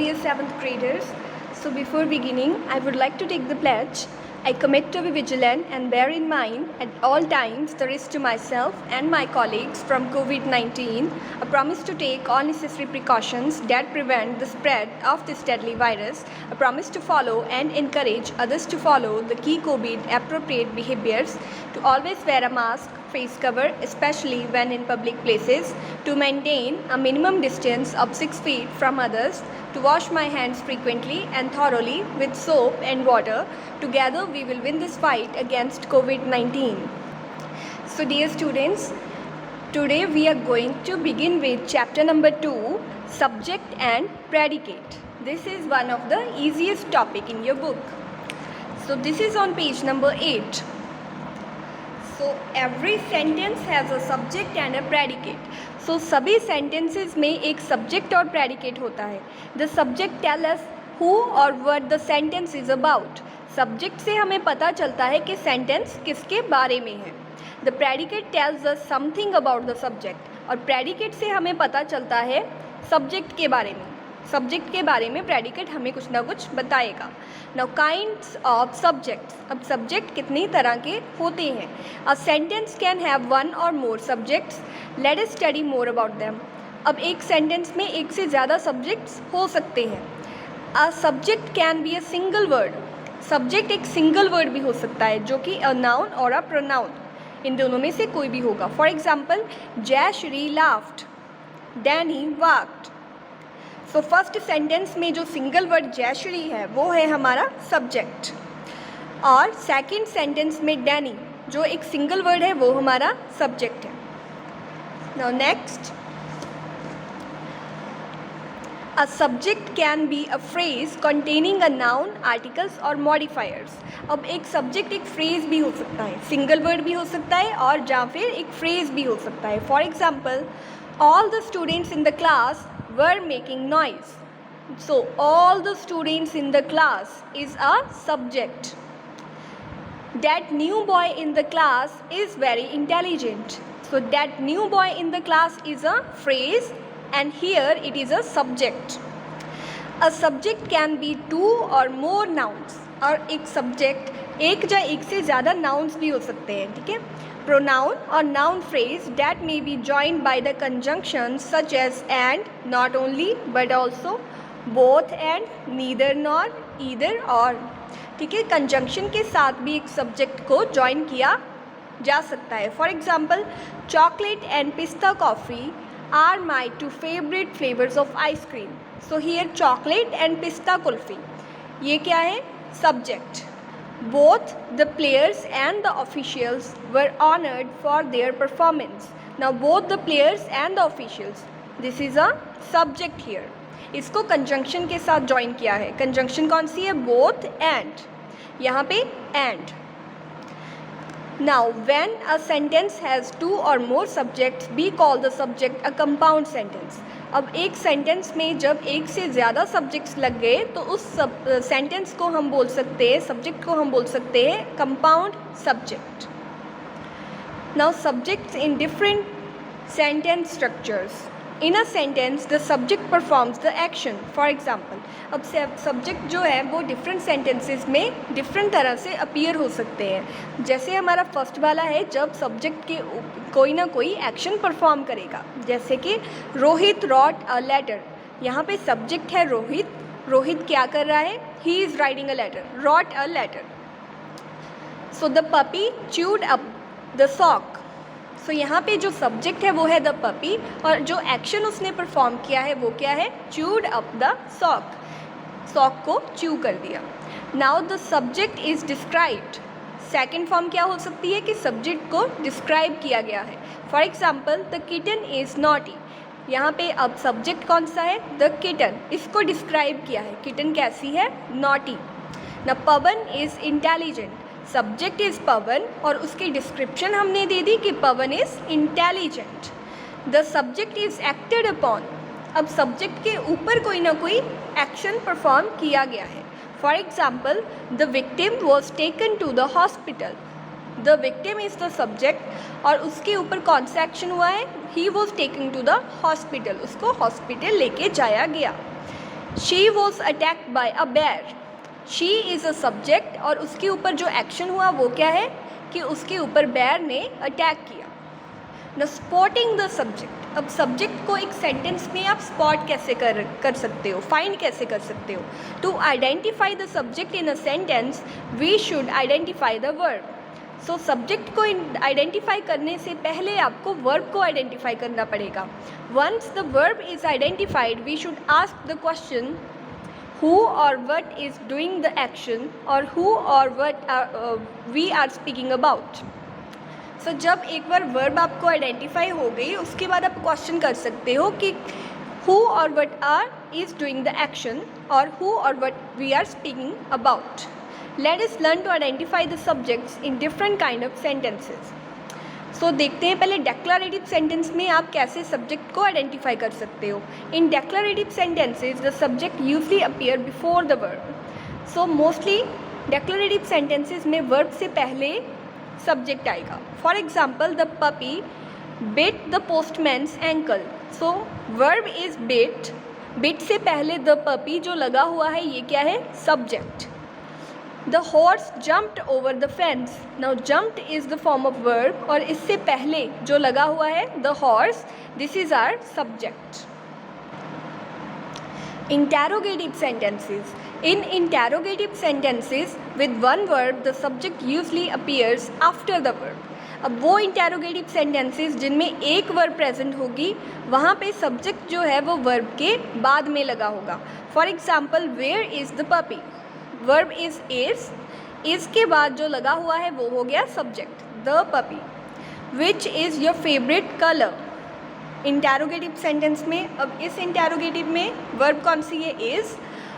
dear 7th graders. So before beginning, I would like to take the pledge. I commit to be vigilant and bear in mind at all times the risk to myself and my colleagues from COVID-19. A promise to take all necessary precautions that prevent the spread of this deadly virus. A promise to follow and encourage others to follow the key COVID appropriate behaviors. To always wear a mask, face cover, especially when in public places, to maintain a minimum distance of 6 feet from others, to wash my hands frequently and thoroughly with soap and water. Together we will win this fight against COVID-19. So dear students, today we are going to begin with chapter number 2, subject and predicate. This is one of the easiest topic in your book. So this is on page number 8. So every sentence has a subject and a predicate. So सभी sentences में एक subject और predicate होता है. The subject tell us who or what the sentence is about. Subject से हमें पता चलता है कि sentence किसके बारे में है. The predicate tells us something about the subject. और predicate से हमें पता चलता है subject के बारे में. सब्जेक्ट के बारे में प्रेडिकेट हमें कुछ ना कुछ बताएगा. Now kinds of subjects. अब सब्जेक्ट कितनी तरह के होते हैं. A sentence can have one or more subjects. Let us study more about them. अब एक सेंटेंस में एक से ज़्यादा सब्जेक्ट्स हो सकते हैं. A subject can be a single word. Subject एक सिंगल वर्ड भी हो सकता है जो कि अ नाउन और अ प्रोनाउन, इन दोनों में से कोई भी होगा. For example, Jayashree laughed, Danny walked. So first sentence में जो सिंगल वर्ड जयश्री है वो है हमारा सब्जेक्ट, और सेकंड सेंटेंस में डैनी जो एक सिंगल वर्ड है वो हमारा सब्जेक्ट है. Now next, a subject can be a phrase containing a noun, articles और मॉडिफायर्स. अब एक सब्जेक्ट एक फ्रेज भी हो सकता है, सिंगल वर्ड भी हो सकता है और या फिर एक फ्रेज भी हो सकता है. For example, all the students in the class were making noise. So all the students in the class is a subject. That new boy in the class is very intelligent. So that new boy in the class is a phrase and here it is a subject. A subject can be two or more nouns. और एक subject एक या एक से ज़्यादा nouns भी हो सकते हैं. ठीक है. Pronoun or noun phrase that may be joined by the conjunctions such as and, not only, but also, both and, neither nor, either or. ठीक है. कंजंक्शन के साथ भी एक सब्जेक्ट को ज्वाइन किया जा सकता है. For example, chocolate and pista coffee are my two favourite flavours of ice cream. So here chocolate and pista kulfi, ये क्या है, subject. Both the players and the officials were honored for their performance. Now both the players and the officials, this is a subject here. इसको conjunction के साथ join किया है. conjunction कौन सी है, both and. यहाँ पे and. Now when a sentence has two or more subjects, we call the subject a compound sentence. अब एक सेंटेंस में जब एक से ज़्यादा सब्जेक्ट्स लग गए तो उस सेंटेंस को हम बोल सकते हैं, सब्जेक्ट को हम बोल सकते हैं compound subject. Now subjects in different sentence structures. In a sentence the subject performs the action. For example, अब सब्जेक्ट जो है वो डिफरेंट सेंटेंसेस में डिफरेंट तरह से अपीयर हो सकते हैं. जैसे हमारा फर्स्ट वाला है, जब सब्जेक्ट के कोई ना कोई एक्शन परफॉर्म करेगा. जैसे कि रोहित रॉट अ लेटर. यहाँ पे सब्जेक्ट है रोहित. रोहित क्या कर रहा है, he is writing a letter, wrote a letter. So the puppy chewed up the sock. So यहाँ पे जो सब्जेक्ट है वो है द पपी, और जो एक्शन उसने परफॉर्म किया है वो क्या है, chewed up the sock. Sock को च्यू कर दिया. Now the subject is described. Second form क्या हो सकती है कि सब्जेक्ट को डिस्क्राइब किया गया है. For example, the kitten is naughty. यहाँ पे अब सब्जेक्ट कौन सा है, द किटन. इसको डिस्क्राइब किया है, किटन कैसी है, नॉटी. ना Pavan is intelligent. Subject is Pavan और उसकी डिस्क्रिप्शन हमने दे दी कि Pavan is intelligent. The subject is acted upon. अब सब्जेक्ट के ऊपर कोई ना कोई एक्शन परफॉर्म किया गया है. For example, the victim was taken to the hospital. The victim is the subject और उसके ऊपर कौन सा एक्शन हुआ है, he was taken to the hospital. उसको हॉस्पिटल लेके जाया गया. She was attacked by a bear. She is a subject और उसके ऊपर जो एक्शन हुआ वो क्या है कि उसके ऊपर बेयर ने अटैक किया। न स्पॉटिंग द सब्जेक्ट, अब सब्जेक्ट को एक सेंटेंस में आप स्पॉट कैसे कर सकते हो, फाइंड कैसे कर सकते हो। To identify the subject in a sentence we should identify the verb. So subject को आइडेंटिफाई करने से पहले आपको वर्ब को आइडेंटिफाई करना पड़ेगा। Once the verb is identified we should ask the question who or what is doing the action or who or what we are speaking about. So जब एक बार वर्ब आपको आइडेंटिफाई हो गई उसके बाद आप क्वेश्चन कर सकते हो कि who or what are is doing the action or who or what we are speaking about. Let us learn to identify the subjects in different kind of sentences. सो देखते हैं पहले डेक्लरेटिव सेंटेंस में आप कैसे सब्जेक्ट को identify कर सकते हो। In declarative sentences the subject usually appear before the verb. So mostly declarative sentences में वर्ब से पहले सब्जेक्ट आएगा। For example the puppy bit the postman's ankle. So verb is bit, bit से पहले द पपी जो लगा हुआ है ये क्या है, subject. The horse jumped over the fence. Now jumped is the form of verb और इससे पहले जो लगा हुआ है the horse, this is our subject. Interrogative sentences. In interrogative sentences with one verb the subject usually appears after the verb. अब वो interrogative sentences जिनमें एक वर्ब प्रेजेंट होगी वहाँ पे सब्जेक्ट जो है वो वर्ब के बाद में लगा होगा। For example where is the puppy, verb is के बाद जो लगा हुआ है वो हो गया subject the puppy. Which is your favourite colour, interrogative sentence में। अब इस इंटेरोगेटिव में वर्ब कौन सी है, इज़,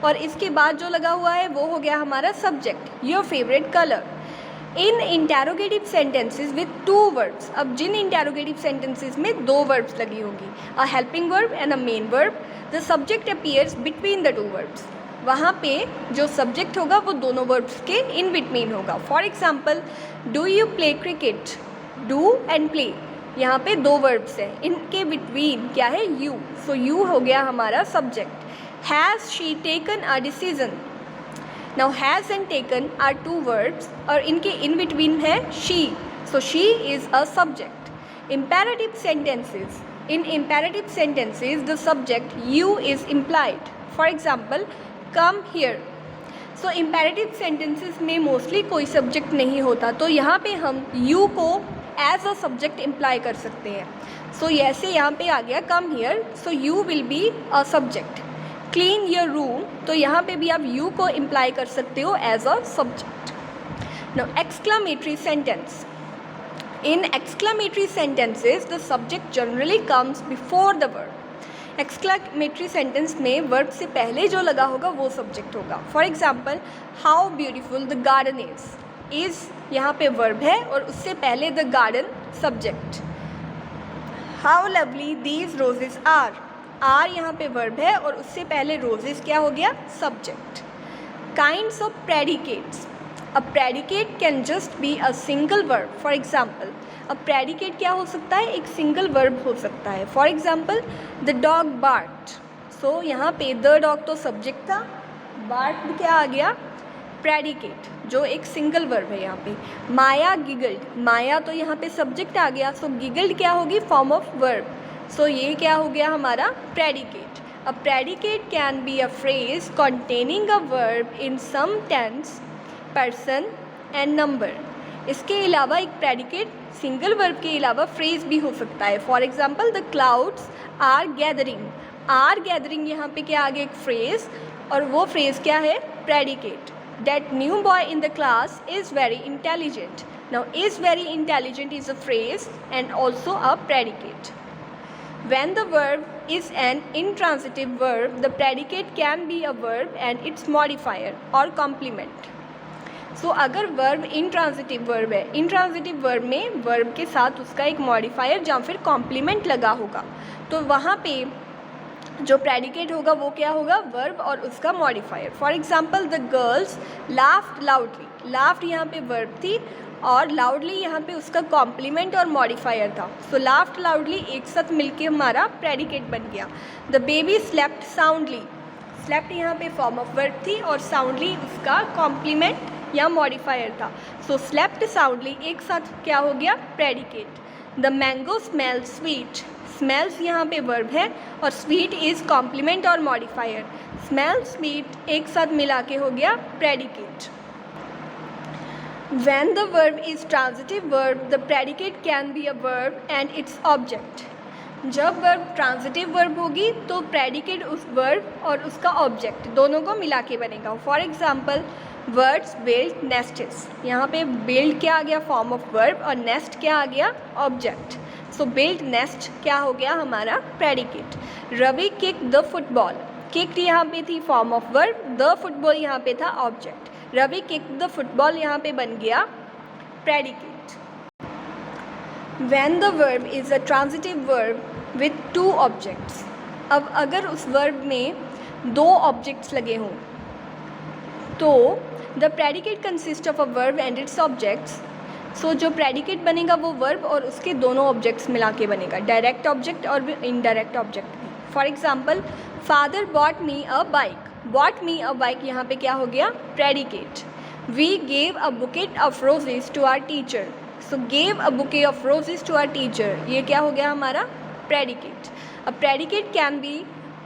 और इसके बाद जो लगा हुआ है वो हो गया हमारा subject your favourite colour. In interrogative sentences with to verbs, अब जिन इंटेरोगेटिव सेंटेंसेज में दो वर्ब्स लगी होगी, a helping verb and a main verb, the subject appears between the two verbs. वहाँ पे जो सब्जेक्ट होगा वो दोनों वर्ब्स के इन बिटवीन होगा। For example do you play cricket, do and play यहाँ पे दो वर्ब्स हैं, इनके बिटवीन क्या है, यू। सो यू हो गया हमारा subject. Has she taken a decision, now has and taken are two verbs और इनके इन बिटवीन है she, so she is a subject. Imperative sentences, in imperative sentences the subject you is implied. For example come here. So imperative sentences में mostly कोई subject नहीं होता तो यहाँ पे हम यू को एज अ सब्जेक्ट इम्प्लाई कर सकते हैं। सो ऐसे यहाँ पे आ गया कम here, so you will be a subject. Clean your room, तो यहाँ पे भी आप यू को इम्प्लाई कर सकते हो as a subject. Now exclamatory sentence, in exclamatory sentences the subject generally comes before the verb. Exclamatory sentence में वर्ब से पहले जो लगा होगा वो सब्जेक्ट होगा। For example how beautiful the garden is यहाँ पे वर्ब है और उससे पहले the garden subject. How lovely these roses are यहाँ पे वर्ब है और उससे पहले रोजेज क्या हो गया, subject. Kinds of predicates, a predicate can just be a single verb. For example अब प्रेडिकेट क्या हो सकता है, एक सिंगल वर्ब हो सकता है। फॉर एग्जाम्पल द डॉग बार्क्ड, सो यहाँ पे द डॉग तो सब्जेक्ट था, बार्क्ड क्या आ गया, प्रेडिकेट जो एक सिंगल वर्ब है यहाँ पे। माया गिगल्ड, माया तो यहाँ पे सब्जेक्ट आ गया, सो गिगल्ड क्या होगी, फॉर्म ऑफ वर्ब, सो ये क्या हो गया हमारा predicate. A predicate can be a phrase containing a verb in some tense, person and number. इसके अलावा एक प्रेडिकेट सिंगल वर्ब के अलावा फ्रेज भी हो सकता है। For example the clouds are gathering यहाँ पे क्या आ गया, एक फ्रेज, और वो फ्रेज क्या है, predicate. That new boy in the class is very intelligent, now is very intelligent is a phrase and also a predicate. When the verb is an intransitive verb, the predicate can be a verb and its modifier or complement. So अगर verb intransitive verb है, intransitive verb में verb के साथ उसका एक modifier या फिर complement लगा होगा, तो वहाँ पे जो predicate होगा वो क्या होगा, verb और उसका modifier. For example, the girls laughed loudly. laughed यहाँ पे verb थी और लाउडली यहाँ पे उसका कॉम्प्लीमेंट और मॉडिफायर था। सो लाफ्ड लाउडली एक साथ मिलके हमारा प्रेडिकेट बन गया। The baby slept soundly, slept यहाँ पे फॉर्म ऑफ वर्ब थी और साउंडली उसका कॉम्प्लीमेंट या मॉडिफायर था. सो स्लेप्ट साउंडली एक साथ क्या हो गया, predicate. The mango smell sweet. Smells यहाँ पे वर्ब है और स्वीट इज़ कॉम्प्लीमेंट और मॉडिफायर. स्मेल स्वीट एक साथ मिला के हो गया predicate. When the verb is transitive verb, the predicate can be a verb and its object. जब वर्ब ट्रांजिटिव वर्ब होगी तो प्रेडिकेट उस वर्ब और उसका ऑब्जेक्ट दोनों को मिला के बनेगा. For example words build nests. यहाँ पे बिल्ड क्या आ गया, फॉर्म ऑफ वर्ब, और नेस्ट क्या आ गया, ऑब्जेक्ट. सो बिल्ड नेस्ट क्या हो गया हमारा, predicate. Ravi kick the football. Kick यहाँ पे थी form of verb, the football यहाँ पे था object. Ravi kick the football यहाँ पे बन गया predicate. When the verb is a transitive verb with two objects. अब अगर उस वर्ब में दो ऑब्जेक्ट्स लगे हों तो the predicate consist of a verb and its objects. So जो प्रेडिकेट बनेगा वो वर्ब और उसके दोनों ऑब्जेक्ट्स मिला के बनेगा, डायरेक्ट ऑब्जेक्ट और इनडायरेक्ट ऑब्जेक्ट भी. For example father bought me a bike. Bought me a bike यहाँ पे क्या हो गया, predicate. We gave a bouquet of roses to our teacher. So gave a bouquet of roses to our teacher, ये क्या हो गया हमारा, predicate. A predicate can be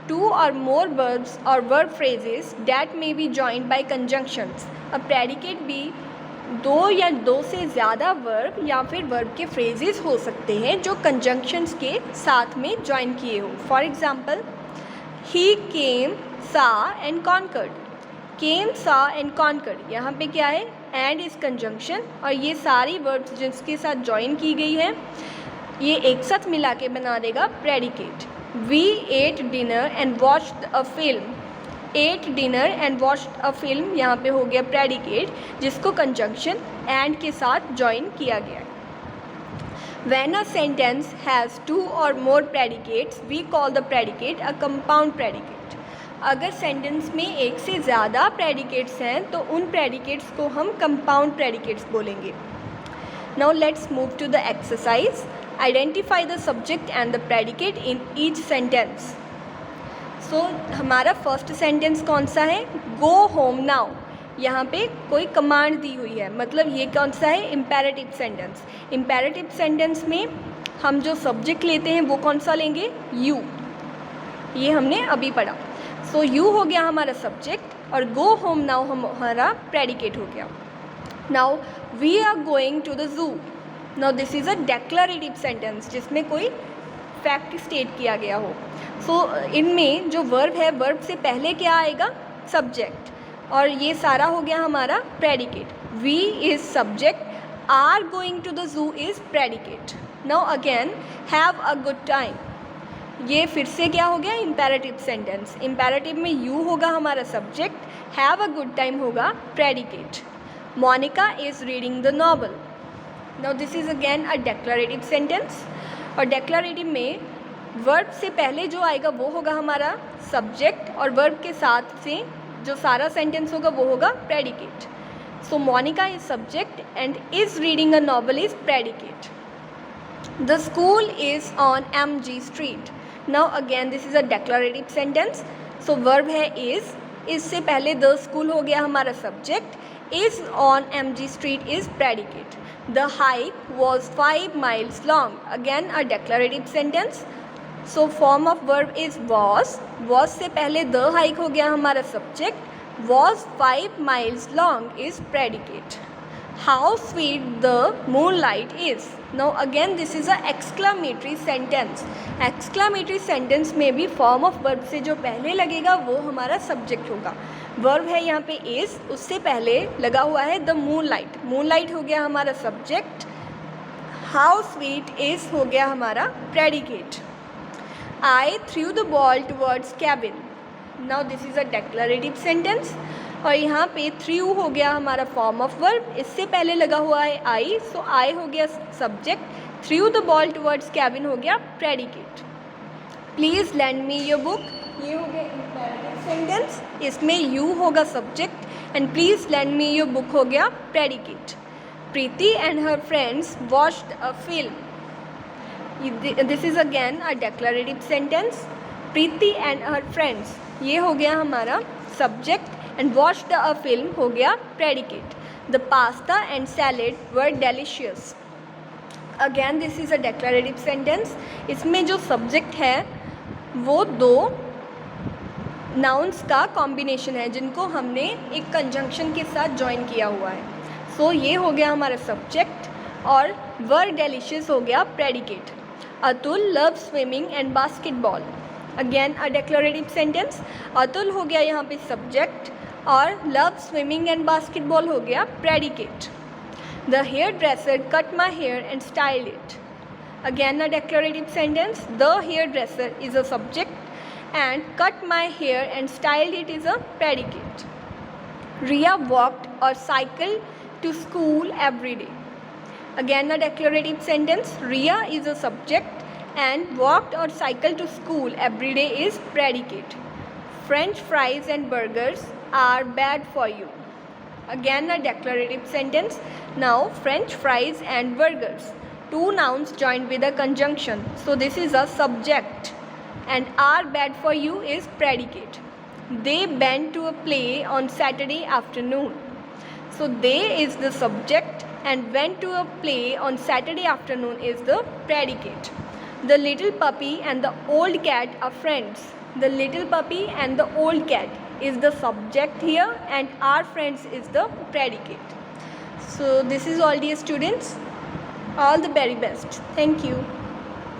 two और मोर वर्ब्स और verb phrases that may be joined by conjunctions. A predicate भी दो या दो से ज़्यादा वर्ब या फिर वर्ब के फ्रेजेस हो सकते हैं जो कंजंक्शंस के साथ में ज्वाइन किए हो. फॉर एग्जाम्पल ही केम, सा एंड कॉन्कर्ड. केम, सा एंड कॉन्कर्ड, यहाँ पे क्या है, एंड इज कंजंक्शन, और ये सारी वर्ब्स जिसके साथ ज्वाइन की गई है ये एक साथ मिला के बना देगा predicate. We ate dinner and watched a film. Ate dinner and watched a film यहाँ पे हो गया प्रेडिकेट जिसको कंजंक्शन एंड के साथ ज्वाइन किया गया है. When a sentence has two or more predicates, we call the predicate a compound predicate. अगर सेंटेंस में एक से ज़्यादा प्रेडिकेट्स हैं तो उन प्रेडिकेट्स को हम कंपाउंड प्रेडिकेट्स बोलेंगे. Now let's move to the exercise. Identify the subject and the predicate in each sentence. So हमारा फर्स्ट सेंटेंस कौन सा है, Go home now. यहाँ पे कोई कमांड दी हुई है, मतलब ये कौन सा है, इम्पेरेटिव सेंटेंस. इम्पेरेटिव सेंटेंस में हम जो सब्जेक्ट लेते हैं वो कौन सा लेंगे, यू. ये हमने अभी पढ़ा. सो यू हो गया हमारा सब्जेक्ट और गो होम नाउ हमारा प्रेडिकेट हो गया. Now we are going to the zoo. Now this is a declarative sentence जिसमें कोई फैक्ट स्टेट किया गया हो. सो इनमें जो वर्ब है, वर्ब से पहले क्या आएगा, सब्जेक्ट, और ये सारा हो गया हमारा predicate. We is subject, are going to the zoo is predicate. Now again have a good time, ये फिर से क्या हो गया, इम्पेरेटिव सेंटेंस. इम्पेरेटिव में यू होगा हमारा subject, have a good time होगा predicate. Monica is reading the novel. Now this is again a declarative sentence, और डेक्लरेटिव में वर्ब से पहले जो आएगा वो होगा हमारा सब्जेक्ट और वर्ब के साथ से जो सारा सेंटेंस होगा वो होगा predicate. So Monika is subject and is reading a novel is predicate. The school is on MG street. Now again this is a declarative sentence. So verb है इज, इससे पहले द स्कूल हो गया हमारा subject, is on MG street is predicate. The hike was 5 miles long, again a declarative sentence. So form of verb is was से पहले the hike हो गया हमारा subject, was 5 miles long is predicate. How sweet the moon light is. Now again this is a exclamatory sentence. Exclamatory sentence में भी form of verb से जो पहले लगेगा वो हमारा सब्जेक्ट होगा. वर्ब है यहाँ पे इज, उससे पहले लगा हुआ है the moon light. Moon light हो गया हमारा सब्जेक्ट, हाउ स्वीट इज हो गया हमारा predicate. I threw the ball towards cabin. Now this is a declarative sentence, और यहाँ पे threw हो गया हमारा फॉर्म ऑफ वर्ब, इससे पहले लगा हुआ है I, सो I हो गया subject, threw the ball towards cabin हो गया predicate. Please lend me your book, ये हो गया इम्पेरेटिव सेंटेंस, इसमें you होगा subject and please lend me your book हो गया predicate. Preeti and her friends watched a film. This is again a declarative sentence. Preeti and her friends. ये हो गया हमारा subject and watch the film हो गया predicate. The pasta and salad were delicious. Again this is a declarative sentence. इसमें जो subject है वो दो नाउन्स का कॉम्बिनेशन है जिनको हमने एक कंजंक्शन के साथ ज्वाइन किया हुआ है. सो ये हो गया हमारा सब्जेक्ट और वर डेलिशियस हो गया predicate. Atul love swimming and basketball. Again a declarative sentence. Atul हो गया यहाँ पे सब्जेक्ट और लव स्विमिंग एंड बास्केटबॉल हो गया predicate. The hairdresser cut my hair and style it. Again a declarative sentence. The hairdresser is a subject and cut my hair and styled it is a predicate. Riya walked or cycled to school every day. Again a declarative sentence. Riya is a subject and walked or cycled to school every day is predicate. French fries and burgers are bad for you. Again a declarative sentence. Now French fries and burgers, two nouns joined with a conjunction, so this is a subject and are bad for you is predicate. They went to a play on Saturday afternoon. So they is the subject and went to a play on Saturday afternoon is the predicate. The little puppy and the old cat are friends. The little puppy and the old cat is the subject here and are friends is the predicate. So this is all, dear students. All the very best. Thank you.